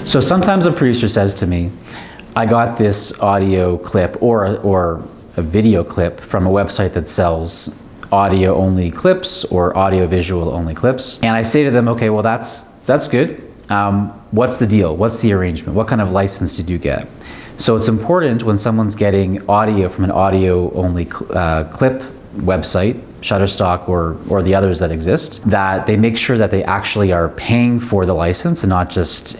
So sometimes a producer says to me, I got this audio clip or a video clip from a website that sells audio only clips or audio visual only clips. And I say to them, okay, well that's good. What's the deal? What's the arrangement? What kind of license did you get? So it's important when someone's getting audio from an audio only clip website, Shutterstock or the others that exist, that they make sure that they actually are paying for the license and not just,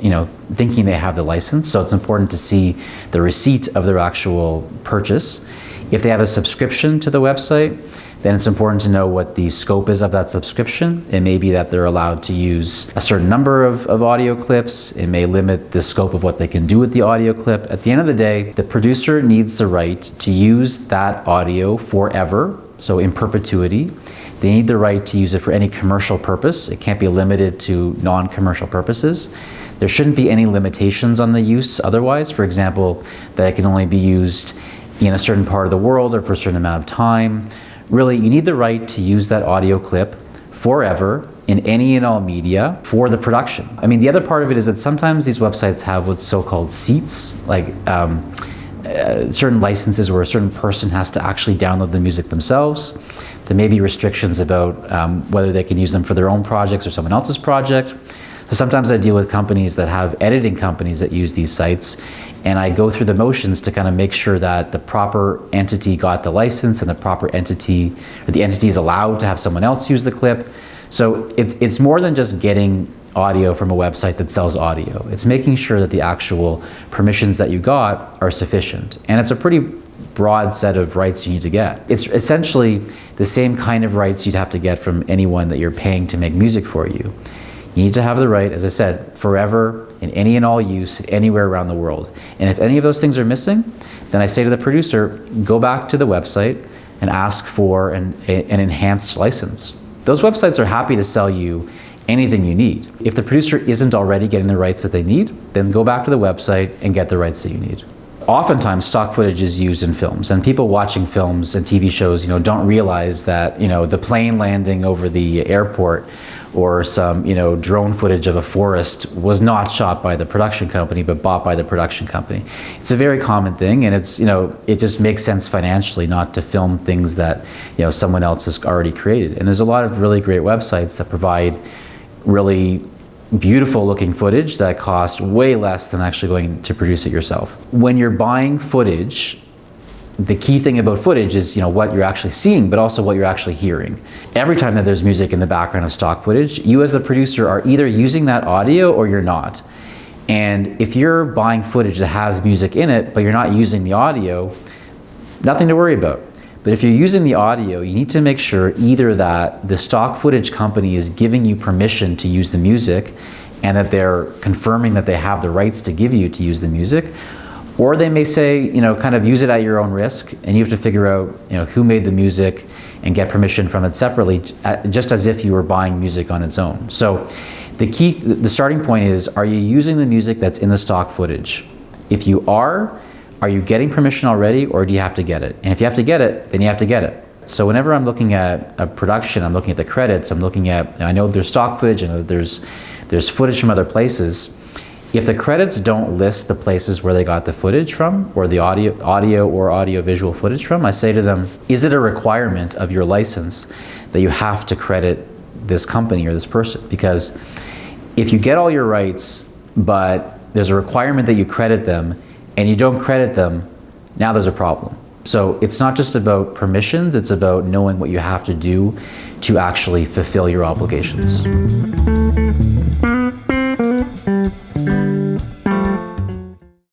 thinking they have the license. So it's important to see the receipt of their actual purchase. If they have a subscription to the website, then it's important to know what the scope is of that subscription. It may be that they're allowed to use a certain number of audio clips. It may limit the scope of what they can do with the audio clip. At the end of the day, the producer needs the right to use that audio forever, so in perpetuity. They need the right to use it for any commercial purpose. It can't be limited to non-commercial purposes. There shouldn't be any limitations on the use otherwise. For example, that it can only be used in a certain part of the world or for a certain amount of time. Really, you need the right to use that audio clip forever in any and all media for the production. I mean, the other part of it is that sometimes these websites have what's so-called seats, like certain licenses where a certain person has to actually download the music themselves. There may be restrictions about whether they can use them for their own projects or someone else's project. So sometimes I deal with companies that have editing companies that use these sites, and I go through the motions to kind of make sure that the proper entity got the license and the proper entity, or the entity is allowed to have someone else use the clip. So it's more than just getting audio from a website that sells audio. It's making sure that the actual permissions that you got are sufficient. And it's a pretty broad set of rights you need to get. It's essentially the same kind of rights you'd have to get from anyone that you're paying to make music for you. You need to have the right, as I said, forever, in any and all use, anywhere around the world. And if any of those things are missing, then I say to the producer, go back to the website and ask for an enhanced license. Those websites are happy to sell you anything you need. If the producer isn't already getting the rights that they need, then go back to the website and get the rights that you need. Oftentimes, stock footage is used in films, and people watching films and TV shows, don't realize that, the plane landing over the airport or some, drone footage of a forest was not shot by the production company, but bought by the production company. It's a very common thing, and it's, it just makes sense financially not to film things that, someone else has already created. And there's a lot of really great websites that provide really beautiful looking footage that cost way less than actually going to produce it yourself. When you're buying footage, the key thing about footage is what you're actually seeing, but also what you're actually hearing. Every time that there's music in the background of stock footage, you as the producer are either using that audio or you're not. And if you're buying footage that has music in it, but you're not using the audio, nothing to worry about. But if you're using the audio, you need to make sure either that the stock footage company is giving you permission to use the music and that they're confirming that they have the rights to give you to use the music, or they may say, kind of use it at your own risk, and you have to figure out, who made the music and get permission from it separately, just as if you were buying music on its own. So the starting point is, are you using the music that's in the stock footage? If you are you getting permission already, or do you have to get it? And if you have to get it, then you have to get it. So whenever I'm looking at a production, I'm looking at the credits, I'm looking at, I know there's stock footage, I know there's footage from other places. If the credits don't list the places where they got the footage from, or the audio or audio visual footage from, I say to them, is it a requirement of your license that you have to credit this company or this person? Because if you get all your rights, but there's a requirement that you credit them, and you don't credit them, now there's a problem. So it's not just about permissions, it's about knowing what you have to do to actually fulfill your obligations.